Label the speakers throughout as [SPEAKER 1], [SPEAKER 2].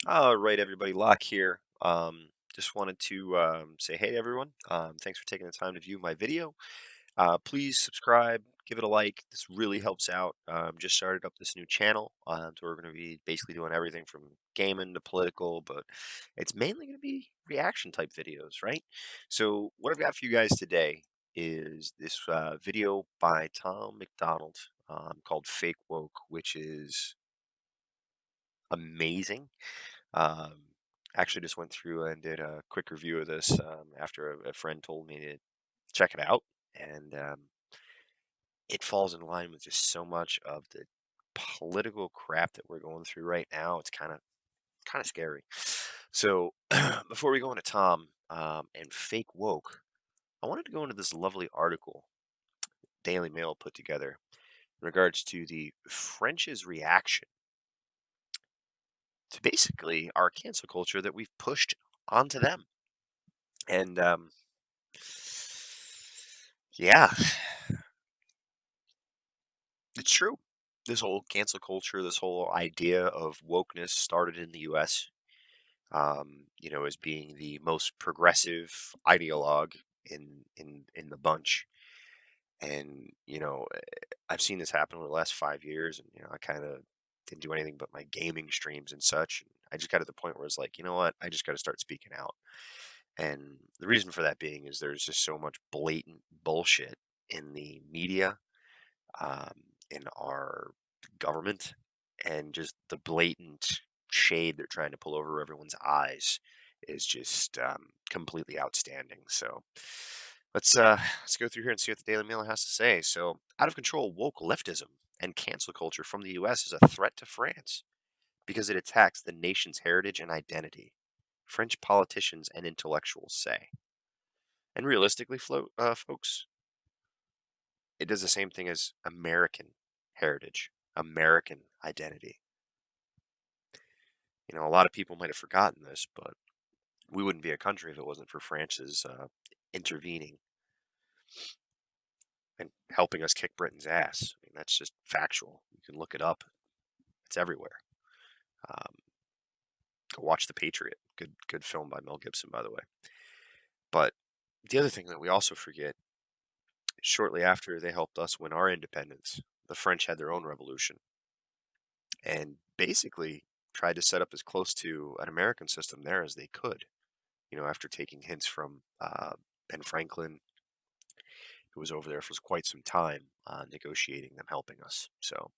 [SPEAKER 1] All right, everybody, Locke here. Just wanted to say hey, everyone. Thanks for taking the time to view my video. Please subscribe, give it a like. This really helps out. Just started up this new channel, so we're going to be basically doing everything from gaming to political, but it's mainly going to be reaction type videos, right? So what I've got for you guys today is this video by Tom Macdonald called "Fake Woke," which is amazing. Um, Actually, just went through and did a quick review of this after a friend told me to check it out, and it falls in line with just so much of the political crap that we're going through right now. It's kind of scary. So, before we go into Tom and fake woke, I wanted to go into this lovely article Daily Mail put together in regards to the French's reaction to basically our cancel culture that we've pushed onto them. And yeah, it's true. This whole cancel culture, this whole idea of wokeness started in the US, as being the most progressive ideologue in the bunch. And, I've seen this happen over the last 5 years, and, I kind of didn't do anything but my gaming streams and such. And I just got to the point where it's like, you know what? I just got to start speaking out. And the reason for that being is there's just so much blatant bullshit in the media, in our government, and just the blatant shade they're trying to pull over everyone's eyes is just completely outstanding. So let's go through here and see what the Daily Mail has to say. So, out of control woke leftism and cancel culture from the U.S. is a threat to France because it attacks the nation's heritage and identity. French politicians and intellectuals say. And realistically, folks, it does the same thing as American heritage, American identity. A lot of people might have forgotten this, but we wouldn't be a country if it wasn't for France's intervening and helping us kick Britain's ass. I mean, that's just factual. You can look it up. It's everywhere. Um, Go watch The Patriot. Good film by Mel Gibson, by the way. But the other thing that we also forget, shortly after they helped us win our independence, the French had their own revolution and basically tried to set up as close to an American system there as they could. After taking hints from Ben Franklin, who was over there for quite some time, negotiating them, helping us. So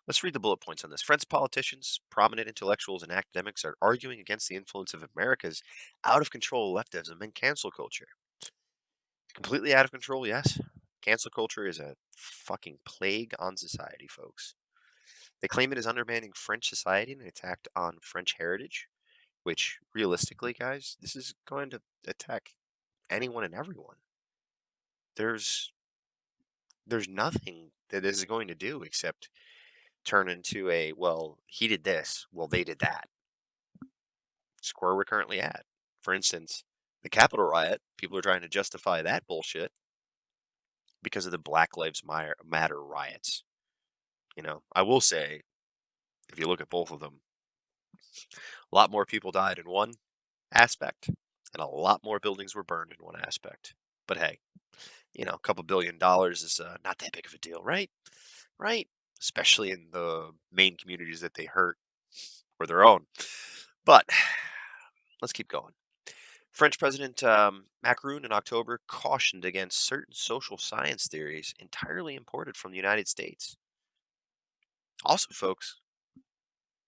[SPEAKER 1] let's read the bullet points on this. French politicians, prominent intellectuals, and academics are arguing against the influence of America's out of control leftism and cancel culture. Completely out of control, yes. Cancel culture is a fucking plague on society, folks. They claim it is undermining French society and an attack on French heritage, which realistically, guys, this is going to attack anyone and everyone. There's there's nothing that this is going to do except turn into a, well, he did this, well, they did that. It's where we're currently at. For instance, the Capitol riot, people are trying to justify that bullshit because of the Black Lives Matter riots. I will say, if you look at both of them, a lot more people died in one aspect, and a lot more buildings were burned in one aspect. But hey, a couple $1 billion is not that big of a deal, right? Right? Especially in the main communities that they hurt or their own. But let's keep going. French President Macron in October cautioned against certain social science theories entirely imported from the United States. Also, folks,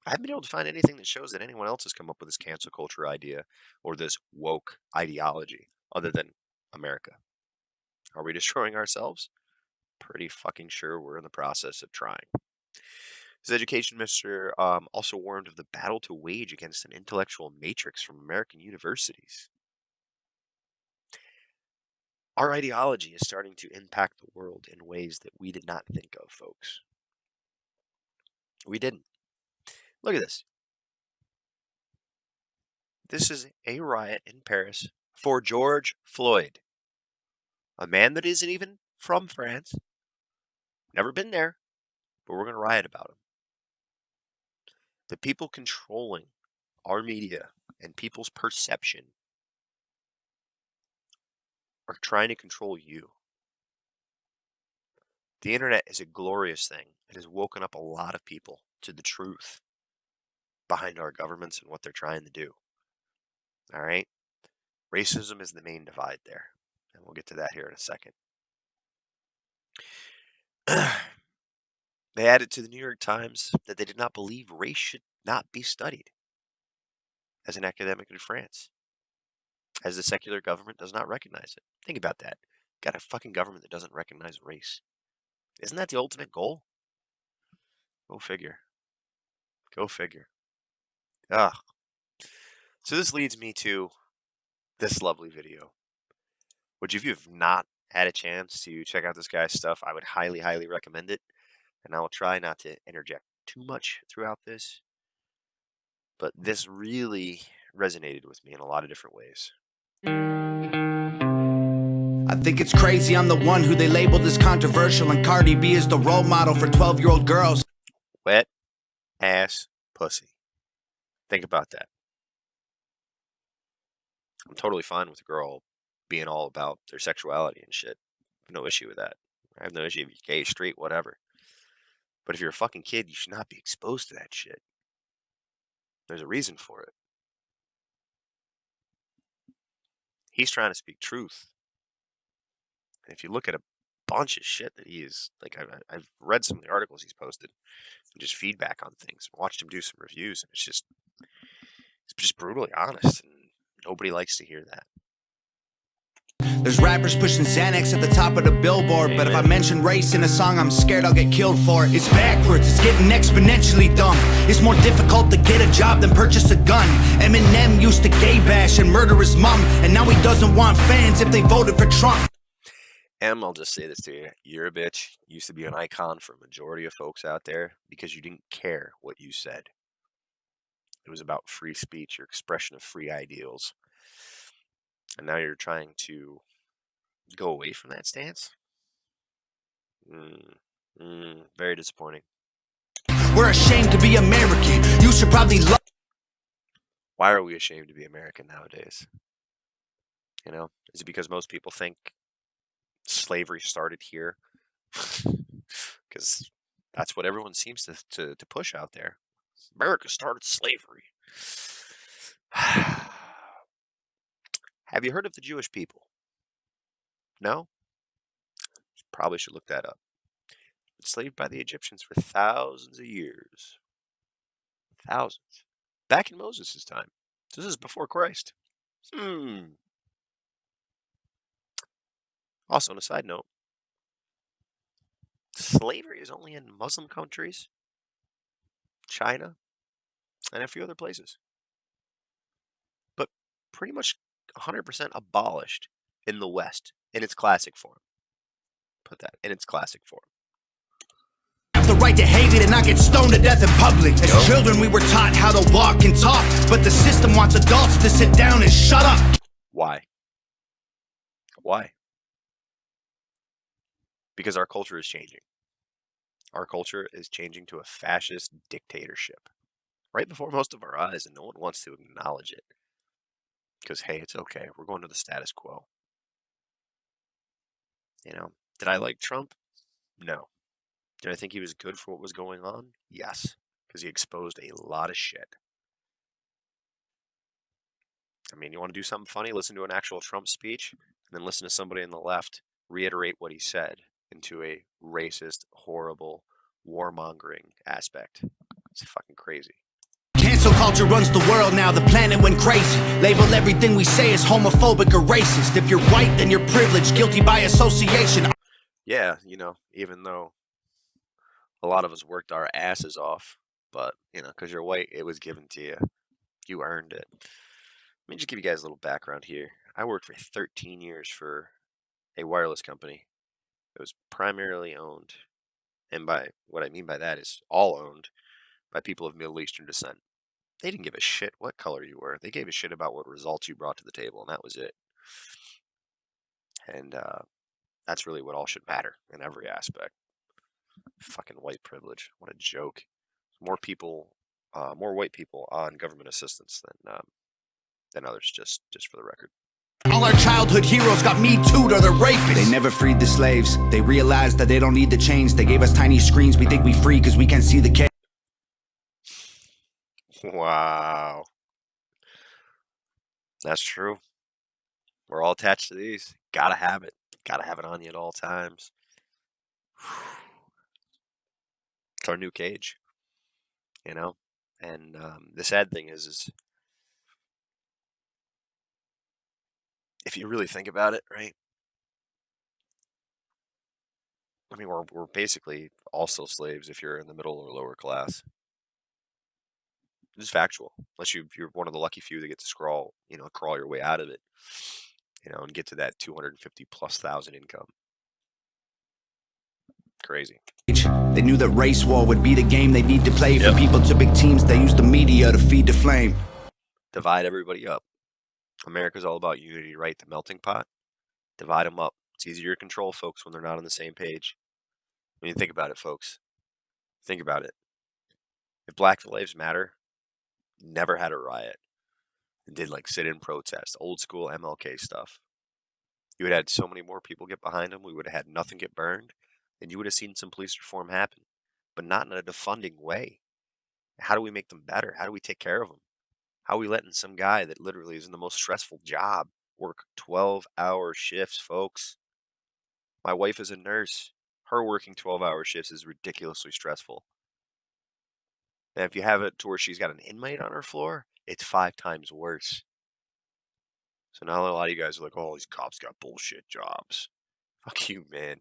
[SPEAKER 1] I haven't been able to find anything that shows that anyone else has come up with this cancel culture idea or this woke ideology other than America. Are we destroying ourselves? Pretty fucking sure we're in the process of trying. His education minister also warned of the battle to wage against an intellectual matrix from American universities. Our ideology is starting to impact the world in ways that we did not think of, folks. We didn't. Look at this. This is a riot in Paris for George Floyd, a man that isn't even from France, never been there, but we're going to riot about him. The people controlling our media and people's perception are trying to control you. The internet is a glorious thing. It has woken up a lot of people to the truth behind our governments and what they're trying to do. All right? Racism is the main divide there. And we'll get to that here in a second. They added to the New York Times that they did not believe race should not be studied as an academic in France, as the secular government does not recognize it. Think about that. Got a fucking government that doesn't recognize race. Isn't that the ultimate goal? Go figure. Go figure. Ugh. So this leads me to this lovely video, which if you have not had a chance to check out this guy's stuff, I would highly, highly recommend it. And I will try not to interject too much throughout this. But this really resonated with me in a lot of different ways.
[SPEAKER 2] I think it's crazy I'm the one who they labeled as controversial, and Cardi B is the role model for 12-year-old girls.
[SPEAKER 1] Wet ass pussy. Think about that. I'm totally fine with a girl being all about their sexuality and shit. I have no issue with that. I have no issue if you're gay, straight, whatever. But if you're a fucking kid, you should not be exposed to that shit. There's a reason for it. He's trying to speak truth. And if you look at a bunch of shit that he is, like, I've read some of the articles he's posted and just feedback on things and watched him do some reviews, and it's just brutally honest, and nobody likes to hear that.
[SPEAKER 2] There's rappers pushing Xanax at the top of the billboard, but if I mention race in a song, I'm scared I'll get killed for it. It's backwards, it's getting exponentially dumb. It's more difficult to get a job than purchase a gun. Eminem used to gay bash and murder his mom, and now he doesn't want fans if they voted for Trump.
[SPEAKER 1] I'll just say this to you. You're a bitch. You used to be an icon for a majority of folks out there because you didn't care what you said. It was about free speech, your expression of free ideals. And now you're trying to go away from that stance? Very disappointing.
[SPEAKER 2] We're ashamed to be American. You should probably love.
[SPEAKER 1] Why are we ashamed to be American nowadays? You know, is it because most people think slavery started here? Because that's what everyone seems to push out there. America started slavery. Have you heard of the Jewish people? No? Probably should look that up. Enslaved by the Egyptians for thousands of years. Thousands. Back in Moses' time. This is before Christ. Also, on a side note, slavery is only in Muslim countries, China, and a few other places. But pretty much 100% abolished in the West in its classic form. Put that in its classic form.
[SPEAKER 2] The right to hate it and not get stoned to death in public. As children, we were taught how to walk and talk, but the system wants adults to sit down and shut up.
[SPEAKER 1] Why? Why? Because our culture is changing. Our culture is changing to a fascist dictatorship right before most of our eyes, and no one wants to acknowledge it. Because, hey, it's okay. We're going to the status quo. You know, did I like Trump? No. Did I think he was good for what was going on? Yes. Because he exposed a lot of shit. I mean, you want to do something funny? Listen to an actual Trump speech, and then listen to somebody on the left reiterate what he said into a racist, horrible, warmongering aspect. It's fucking crazy.
[SPEAKER 2] Cancel culture runs the world now, the planet went crazy. Label everything we say as homophobic or racist. If you're white, then you're privileged, guilty by association.
[SPEAKER 1] Yeah, you know, even though a lot of us worked our asses off, but, you know, because you're white, it was given to you. You earned it. Let me just give you guys a little background here. I worked for 13 years for a wireless company. It was primarily owned, and by what I mean by that is all owned by people of Middle Eastern descent. They didn't give a shit what color you were. They gave a shit about what results you brought to the table, and that was it. And that's really what all should matter in every aspect. Fucking white privilege. What a joke. More people more white people on government assistance than others. Just for the record.
[SPEAKER 2] All our childhood heroes got me too'd or they're rapists. They never freed the slaves. They realized that they don't need to change. They gave us tiny screens. We think we free because we can't see the cage.
[SPEAKER 1] Wow. That's true. We're all attached to these. Gotta have it. Gotta have it on you at all times. It's our new cage, you know? And the sad thing is if you really think about it, right? I mean, we're basically also slaves if you're in the middle or lower class. It's factual. Unless you're one of the lucky few that get to crawl your way out of it, and get to that 250 plus thousand income. Crazy.
[SPEAKER 2] They knew that race war would be the game they need to play. For people to big teams, they use the media to feed the flame.
[SPEAKER 1] Divide everybody up. America's all about unity, right? The melting pot. Divide them up. It's easier to control folks when they're not on the same page. I mean, think about it, folks. Think about it. If Black Lives Matter never had a riot and did like sit-in protest, old school MLK stuff, you would have had so many more people get behind them. We would have had nothing get burned. And you would have seen some police reform happen, but not in a defunding way. How do we make them better? How do we take care of them? How are we letting some guy that literally is in the most stressful job work 12-hour shifts, folks? My wife is a nurse. Her working 12-hour shifts is ridiculously stressful. And if you have it to where she's got an inmate on her floor, it's 5 times worse. So now a lot of you guys are like, oh, these cops got bullshit jobs. Fuck you, man.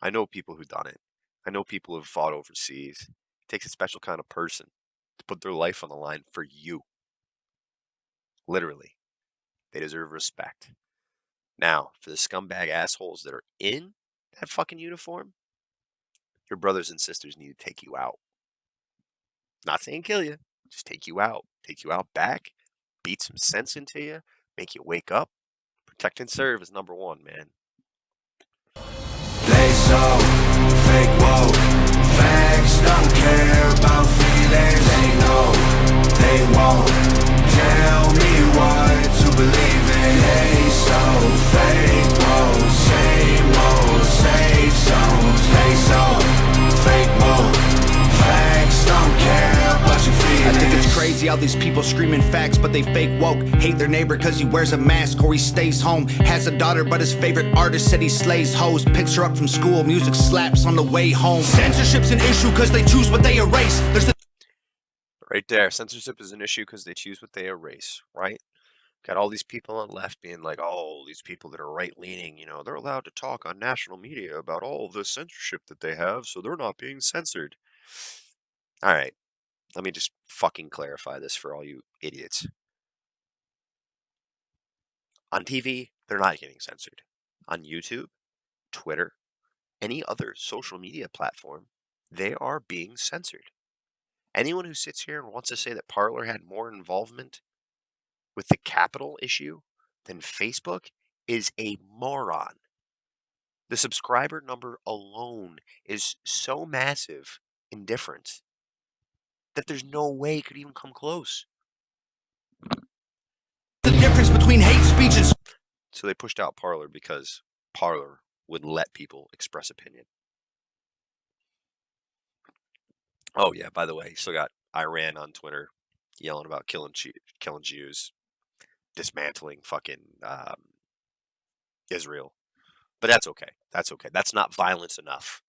[SPEAKER 1] I know people who've done it. I know people who've fought overseas. It takes a special kind of person to put their life on the line for you. Literally. They deserve respect. Now, for the scumbag assholes that are in that fucking uniform, your brothers and sisters need to take you out. Not saying kill you, just take you out. Take you out back, beat some sense into you, make you wake up. Protect and serve is number one, man.
[SPEAKER 2] They so fake woke. Facts don't care about feelings. They know they won't tell me what to believe in. They so fake woke. Same old safe zones. They so fake woke. Facts don't care about your feelings. I think it's crazy how these people screaming facts, but they fake woke. Hate their neighbor cause he wears a mask or he stays home. Has a daughter but his favorite artist said he slays hoes. Picks her up from school, music slaps on the way home. Censorship's an issue cause they choose what they erase. There's the
[SPEAKER 1] right there. Censorship is an issue because they choose what they erase, right? Got all these people on the left being like, oh, these people that are right-leaning, they're allowed to talk on national media about all the censorship that they have, so they're not being censored. All right, let me just fucking clarify this for all you idiots. On TV, they're not getting censored. On YouTube, Twitter, any other social media platform, they are being censored. Anyone who sits here and wants to say that Parler had more involvement with the Capitol issue than Facebook is a moron. The subscriber number alone is so massive in difference that there's no way it could even come close.
[SPEAKER 2] The difference between hate speech and...
[SPEAKER 1] So they pushed out Parler because Parler would let people express opinion. Oh yeah, by the way, you still got Iran on Twitter yelling about killing Jews, dismantling fucking Israel. But that's okay. That's okay. That's not violence enough.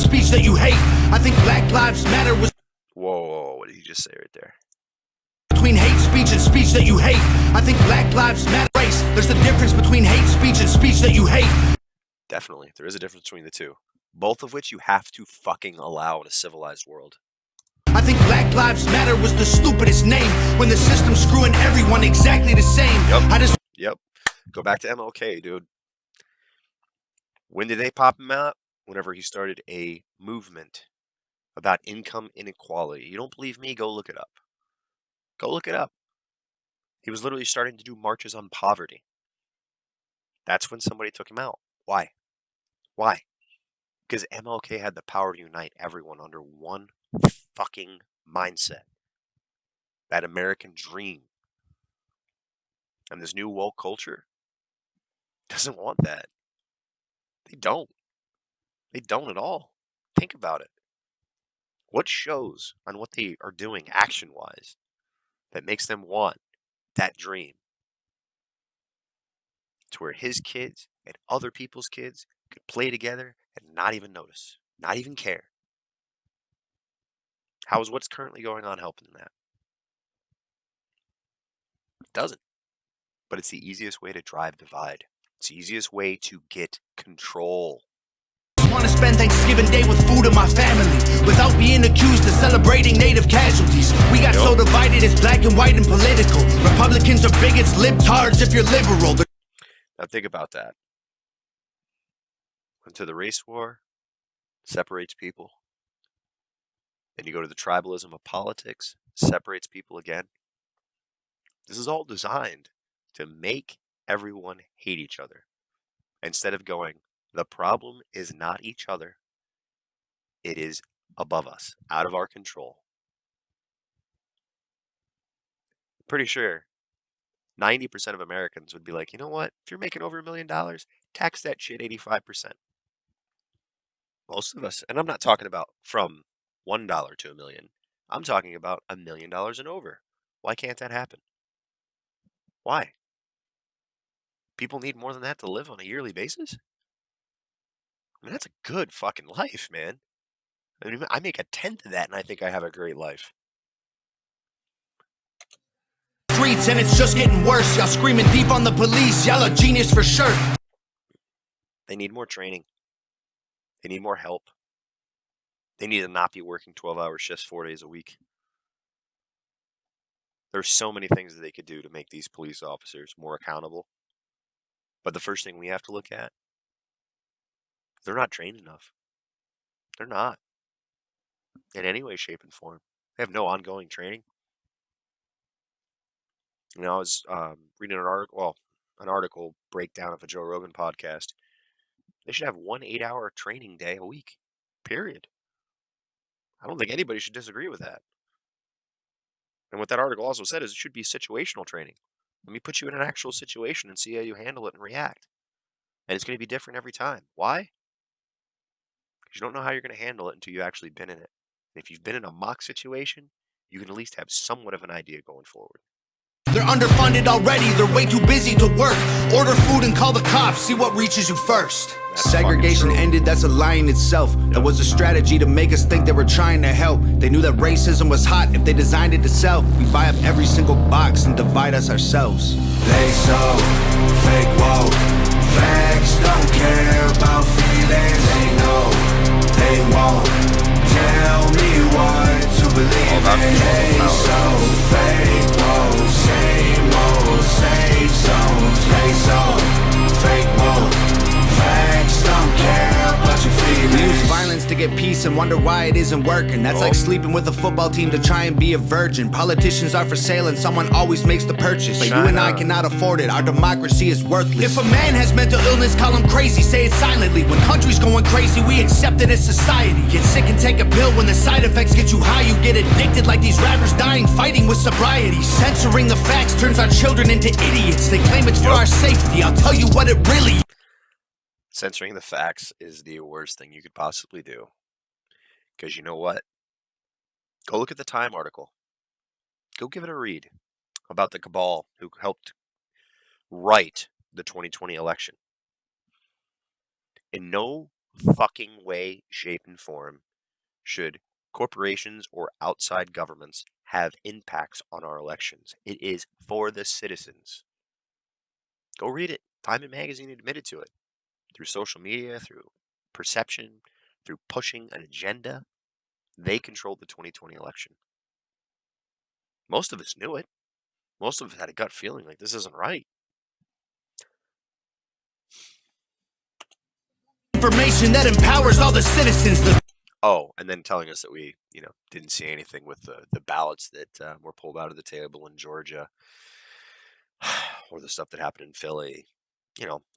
[SPEAKER 2] Speech that you hate. I think Black Lives Matter was...
[SPEAKER 1] Whoa, what did you just say right there?
[SPEAKER 2] Between hate speech and speech that you hate. I think Black Lives Matter. Race. There's a difference between hate speech and speech that you hate.
[SPEAKER 1] Definitely. There is a difference between the two. Both of which you have to fucking allow in a civilized world.
[SPEAKER 2] I think Black Lives Matter was the stupidest name when the system's screwing everyone exactly the same.
[SPEAKER 1] Yep. Go back to MLK, dude. When did they pop him out? Whenever he started a movement about income inequality. You don't believe me? Go look it up. Go look it up. He was literally starting to do marches on poverty. That's when somebody took him out. Why? Why? Because MLK had the power to unite everyone under one fucking mindset, that American dream. And this new woke culture doesn't want that. They don't. They don't at all. Think about it. What shows on what they are doing action-wise that makes them want that dream to where his kids and other people's kids could play together and not even notice, not even care? How is what's currently going on helping that? It doesn't. But it's the easiest way to drive divide. It's the easiest way to get control.
[SPEAKER 2] Want to spend Thanksgiving Day with food in my family without being accused of celebrating native casualties. We got so divided, it's black and white and political. Republicans are bigots, libtards if you're liberal.
[SPEAKER 1] Now think about that. Until the race war separates people, then you go to the tribalism of politics, separates people again. This is all designed to make everyone hate each other. Instead of going, the problem is not each other, it is above us, out of our control. Pretty sure 90% of Americans would be like, you know what? If you're making over $1 million, tax that shit 85%. Most of us, and I'm not talking about from $1 to $1 million. I'm talking about $1 million and over. Why can't that happen? Why? People need more than that to live on a yearly basis? I mean, that's a good fucking life, man. I mean, I make a tenth of that and I think I have a great life.
[SPEAKER 2] Streets and it's just getting worse. Y'all screaming deep on the police. Y'all a genius for sure.
[SPEAKER 1] They need more training. They need more help. They need to not be working 12-hour shifts 4 days a week. There's so many things that they could do to make these police officers more accountable. But the first thing we have to look at, they're not trained enough. They're not. In any way, shape, and form. They have no ongoing training. You know, I was reading an article breakdown of a Joe Rogan podcast. They should have 1 8-hour training day a week, period. I don't think anybody should disagree with that. And what that article also said is it should be situational training. Let me put you in an actual situation and see how you handle it and react. And it's going to be different every time. Why? Because you don't know how you're going to handle it until you've actually been in it. And if you've been in a mock situation, you can at least have somewhat of an idea going forward.
[SPEAKER 2] They're underfunded already, they're way too busy to work. Order food and call the cops, see what reaches you first.
[SPEAKER 1] That's
[SPEAKER 2] Segregation ended, that's a lie in itself. That was a strategy to make us think they were trying to help. They knew that racism was hot if they designed it to sell. We buy up every single box and divide us ourselves. They so fake woke. Facts don't care about feelings. They know they won't tell me what to believe in. They so fake woke. Same old safe zones. They so fake woke. Facts don't care about your feelings. We use violence to get peace and wonder why it isn't working. That's like sleeping with a football team to try and be a virgin. Politicians are for sale and someone always makes the purchase. But you and I cannot afford it, our democracy is worthless. If a man has mental illness, call him crazy, say it silently. When country's going crazy, we accept it as society. Get sick and take a pill, when the side effects get you high, you get addicted like these rappers dying fighting with sobriety. Censoring the facts turns our children into idiots. They claim it's for our safety, I'll tell you what it really.
[SPEAKER 1] Censoring the facts is the worst thing you could possibly do. Because you know what? Go look at the Time article. Go give it a read about the cabal who helped write the 2020 election. In no fucking way, shape, and form should corporations or outside governments have impacts on our elections. It is for the citizens. Go read it. Time Magazine admitted to it. Through social media, through perception, through pushing an agenda, they controlled the 2020 election. Most of us knew it. Most of us had a gut feeling like this isn't right.
[SPEAKER 2] Information that empowers all the citizens.
[SPEAKER 1] Oh, and then telling us that we, didn't see anything with the ballots that were pulled out of the table in Georgia, or the stuff that happened in Philly.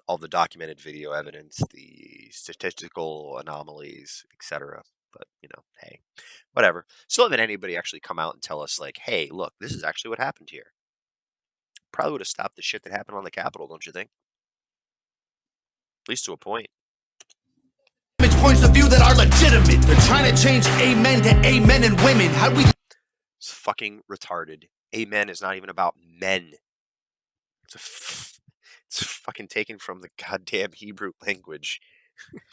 [SPEAKER 1] All the documented video evidence, the statistical anomalies, etc. But, hey, whatever. Still haven't anybody actually come out and tell us, like, hey, look, this is actually what happened here. Probably would have stopped the shit that happened on the Capitol, don't you think? At least to a point.
[SPEAKER 2] Points of view that are legitimate. They're trying to change amen to amen and women. How do we?
[SPEAKER 1] It's fucking retarded. Amen is not even about men. It's fucking taken from the goddamn Hebrew language.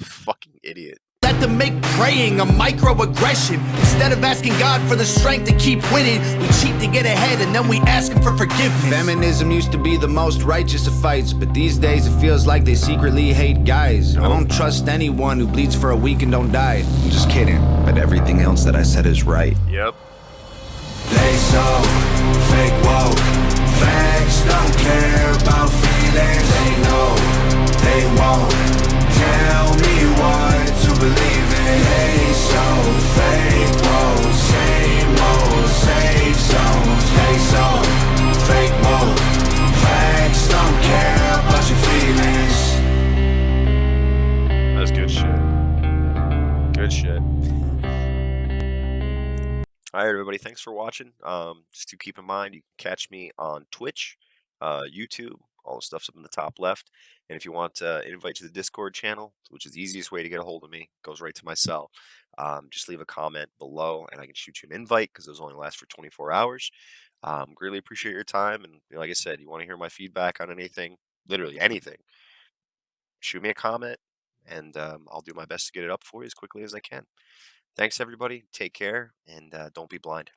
[SPEAKER 1] Fucking idiot.
[SPEAKER 2] Let them make praying a microaggression. Instead of asking God for the strength to keep winning, we cheat to get ahead and then we ask him for forgiveness. Feminism used to be the most righteous of fights, but these days it feels like they secretly hate guys. I don't trust anyone who bleeds for a week and don't die. I'm just kidding, but everything else that I said is right.
[SPEAKER 1] Yep.
[SPEAKER 2] They so fake woke. Facts don't care about feelings. They know they won't tell me what to believe in. They so fake woke. Same old safe zones. They so fake woke. Facts don't care about your feelings.
[SPEAKER 1] That's good shit. Good shit. All right, everybody. Thanks for watching. Just to keep in mind, you can catch me on Twitch, YouTube. All the stuff's up in the top left. And if you want an invite to the Discord channel, which is the easiest way to get a hold of me, goes right to my cell. Just leave a comment below, and I can shoot you an invite because those only last for 24 hours. Greatly appreciate your time. And like I said, you want to hear my feedback on anything, literally anything, shoot me a comment, and I'll do my best to get it up for you as quickly as I can. Thanks, everybody. Take care, and don't be blind.